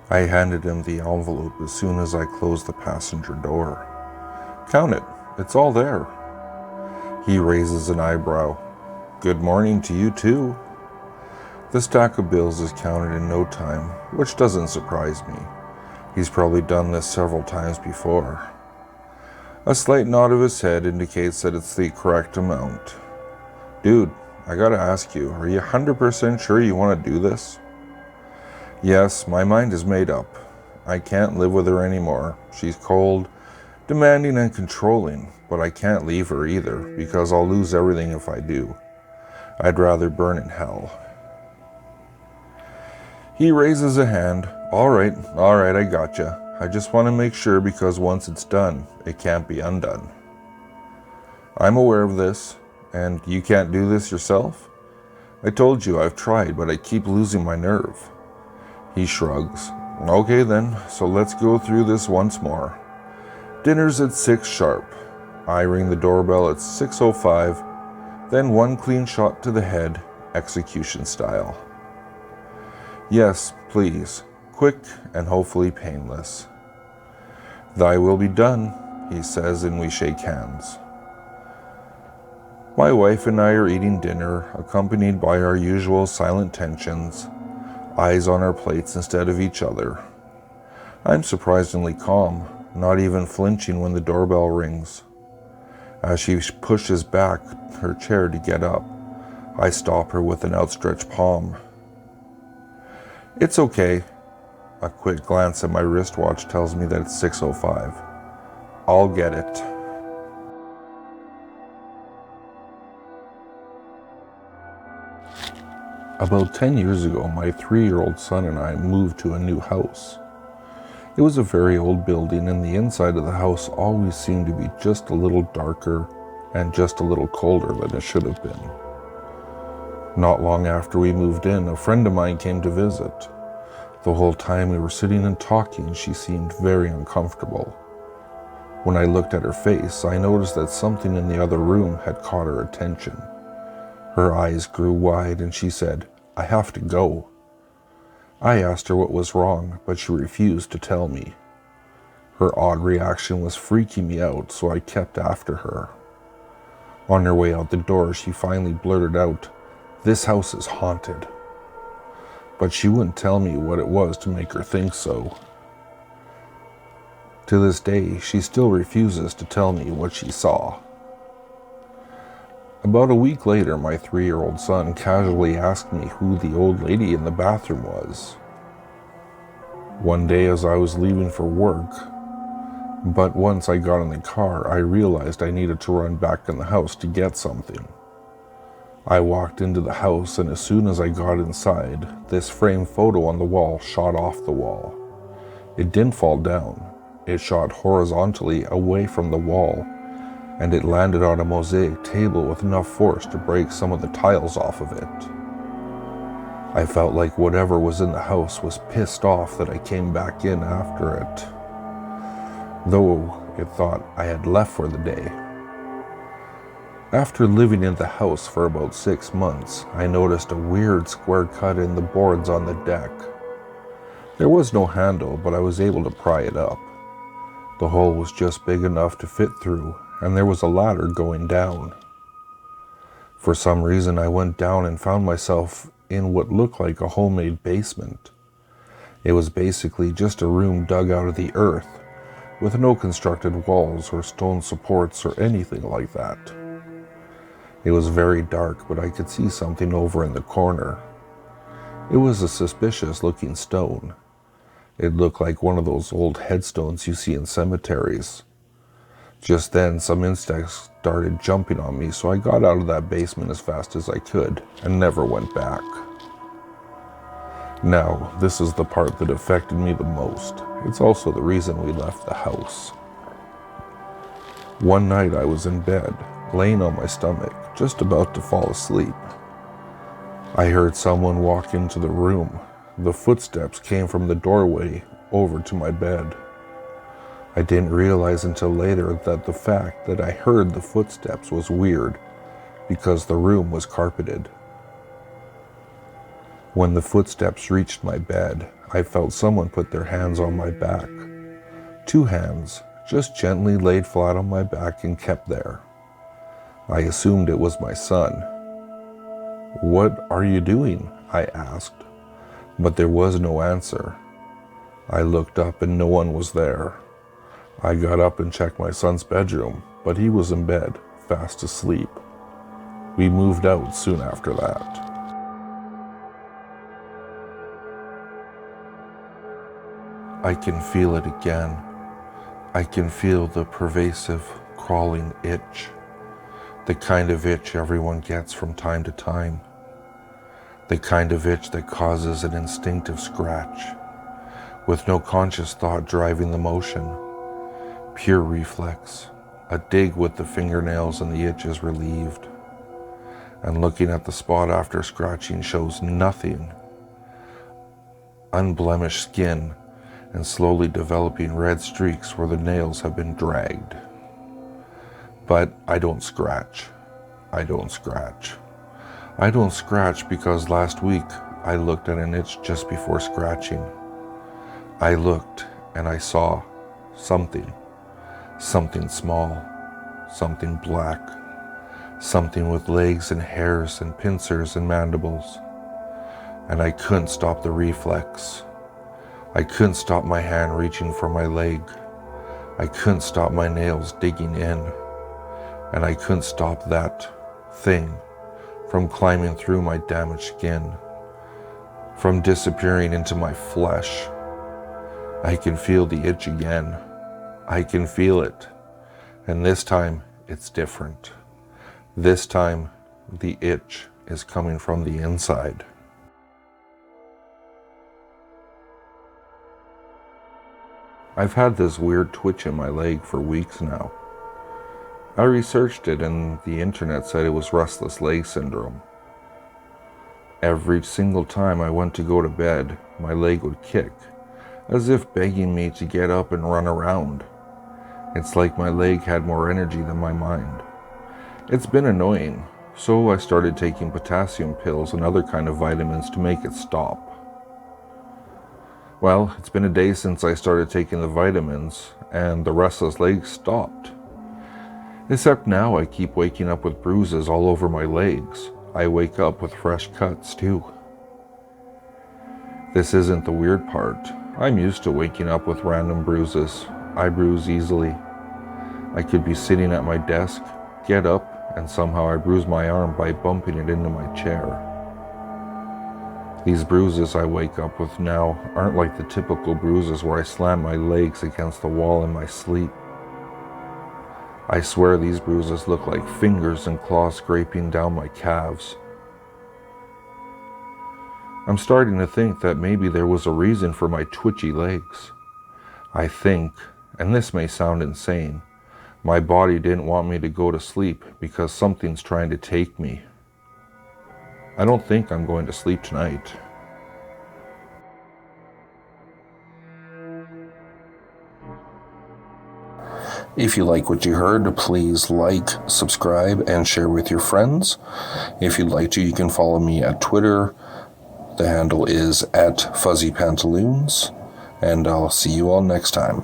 I handed him the envelope as soon as I closed the passenger door. "Count it. It's all there." He raises an eyebrow. "Good morning to you too." The stack of bills is counted in no time, which doesn't surprise me. He's probably done this several times before. A slight nod of his head indicates that it's the correct amount. "Dude, I gotta ask you, are you 100% sure you want to do this?" "Yes, my mind is made up. I can't live with her anymore. She's cold, demanding and controlling, but I can't leave her either, because I'll lose everything if I do. I'd rather burn in hell." He raises a hand. All right, I gotcha. I just want to make sure, because once it's done, it can't be undone." "I'm aware of this. And you can't do this yourself?" "I told you I've tried, but I keep losing my nerve." He shrugs. "Okay then, so let's go through this once more. Dinner's at 6 sharp. I ring the doorbell at 6:05, then one clean shot to the head, execution style. "Yes, please. Quick and hopefully painless." "Thy will be done," he says, and we shake hands. My wife and I are eating dinner, accompanied by our usual silent tensions, eyes on our plates instead of each other. I'm surprisingly calm, not even flinching when the doorbell rings. As she pushes back her chair to get up, I stop her with an outstretched palm. "It's okay." A quick glance at my wristwatch tells me that it's 6:05. "I'll get it." About 10 years ago, my 3-year-old son and I moved to a new house. It was a very old building, and the inside of the house always seemed to be just a little darker and just a little colder than it should have been. Not long after we moved in, a friend of mine came to visit. The whole time we were sitting and talking, she seemed very uncomfortable. When I looked at her face, I noticed that something in the other room had caught her attention. Her eyes grew wide and she said, "I have to go." I asked her what was wrong, but she refused to tell me. Her odd reaction was freaking me out, so I kept after her. On her way out the door, she finally blurted out, "This house is haunted." But she wouldn't tell me what it was to make her think so. To this day, she still refuses to tell me what she saw. About a week later, my 3-year-old son casually asked me who the old lady in the bathroom was. One day as I was leaving for work, but once I got in the car, I realized I needed to run back in the house to get something. I walked into the house, and as soon as I got inside, this framed photo on the wall shot off the wall. It didn't fall down. It shot horizontally away from the wall, and it landed on a mosaic table with enough force to break some of the tiles off of it. I felt like whatever was in the house was pissed off that I came back in after it, though it thought I had left for the day. After living in the house for about 6 months, I noticed a weird square cut in the boards on the deck. There was no handle, but I was able to pry it up. The hole was just big enough to fit through, and there was a ladder going down. For some reason, I went down and found myself in what looked like a homemade basement. It was basically just a room dug out of the earth, with no constructed walls or stone supports or anything like that. It was very dark, but I could see something over in the corner. It was a suspicious-looking stone. It looked like one of those old headstones you see in cemeteries. Just then, some insects started jumping on me, so I got out of that basement as fast as I could and never went back. Now, this is the part that affected me the most. It's also the reason we left the house. One night I was in bed, laying on my stomach, just about to fall asleep. I heard someone walk into the room. The footsteps came from the doorway over to my bed. I didn't realize until later that the fact that I heard the footsteps was weird, because the room was carpeted. When the footsteps reached my bed, I felt someone put their hands on my back. 2 hands, just gently laid flat on my back and kept there. I assumed it was my son. "What are you doing?" I asked, but there was no answer. I looked up and no one was there. I got up and checked my son's bedroom, but he was in bed, fast asleep. We moved out soon after that. I can feel it again. I can feel the pervasive, crawling itch. The kind of itch everyone gets from time to time. The kind of itch that causes an instinctive scratch, with no conscious thought driving the motion. Pure reflex. A dig with the fingernails and the itch is relieved. And looking at the spot after scratching shows nothing. Unblemished skin and slowly developing red streaks where the nails have been dragged. But I don't scratch. I don't scratch. I don't scratch because last week I looked at an itch just before scratching. I looked and I saw something. Something small. Something black. Something with legs and hairs and pincers and mandibles. And I couldn't stop the reflex. I couldn't stop my hand reaching for my leg. I couldn't stop my nails digging in. And I couldn't stop that thing from climbing through my damaged skin, from disappearing into my flesh. I can feel the itch again. I can feel it. And this time, it's different. This time, the itch is coming from the inside. I've had this weird twitch in my leg for weeks now. I researched it and the internet said it was Restless Leg Syndrome. Every single time I went to go to bed, my leg would kick, as if begging me to get up and run around. It's like my leg had more energy than my mind. It's been annoying, so I started taking potassium pills and other kind of vitamins to make it stop. Well, it's been a day since I started taking the vitamins, and the restless leg stopped. Except now I keep waking up with bruises all over my legs. I wake up with fresh cuts too. This isn't the weird part. I'm used to waking up with random bruises. I bruise easily. I could be sitting at my desk, get up, and somehow I bruise my arm by bumping it into my chair. These bruises I wake up with now aren't like the typical bruises where I slam my legs against the wall in my sleep. I swear these bruises look like fingers and claws scraping down my calves. I'm starting to think that maybe there was a reason for my twitchy legs. I think, and this may sound insane, my body didn't want me to go to sleep because something's trying to take me. I don't think I'm going to sleep tonight. If you like what you heard, please like, subscribe, and share with your friends. If you'd like to, you can follow me at Twitter. The handle is @FuzzyPantaloons, and I'll see you all next time.